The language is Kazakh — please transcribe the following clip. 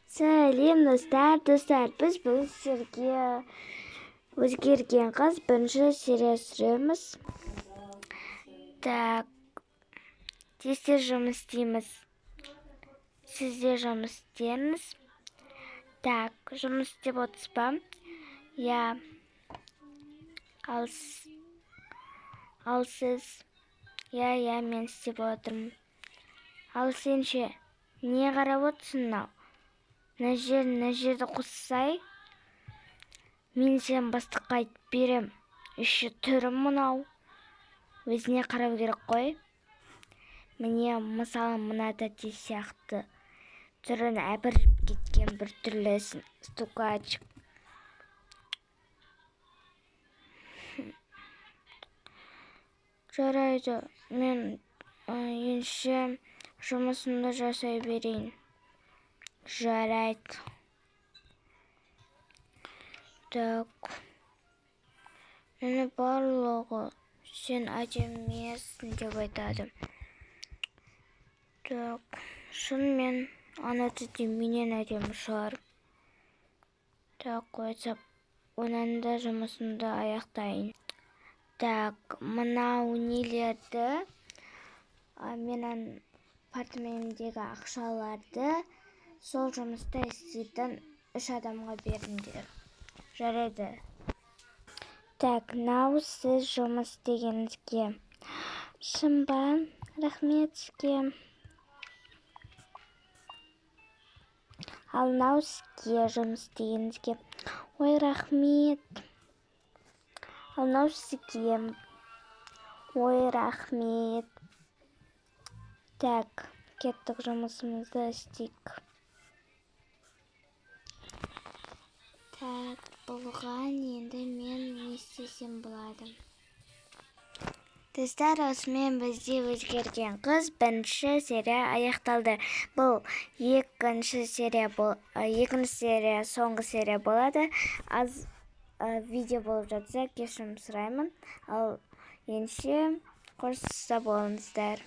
Сәлем достар, біз бүгін сіздерге өзгерген қыз бірінші серия түсіреміз. Так, тез жұмыс істейміз. Сіз де жұмыс істеңіз. Так, жұмыс істеп отырсыз ба? Я. Ал сіз? Я, мен істеп отырмын. Ал сен ше, не қарап отырсың мынау? Мына жерді қоссай, мен сен бастыққа айтып берем. Үші түрім мынау. Өзіне қарау керек қой. Міне, мысалы, мына тәте сияқты түрін әбіріп кеткен бір түрлесін. Стукачик. Жарайды, мен енше жұмысымды жасай берейін. Жарайды. Так. Мені барлығы сен әдемісің деп айтады. Так. Шынымен ана тәте менен әдемі шығар. Так, қойсап, онан да жұмысымды аяқтайын. Так, мынау нелерді, менің апартаментімдегі ақшаларды сол жұмыста істейтін 3 адамға беріңдер. Жарайды. Так, мынау сіз жұмыс істегеніңізге. Шын ба? Рахмет сізге. Ал мынау сізге жұмыс істегеніңізге. Ой, рахмет. Ал мынау сізге. Ой, рахмет. Так, кеттік, жұмысымызды істейік. Так, болған, енді мен не істесем болады. Достар, осымен бізде өзгерген қыз бірінші серия аяқталды. Бұл екінші серия соңғы серия болады. Аз видео болып жатса, кешірім сұраймын. Ал енше қош сау болыңыздар.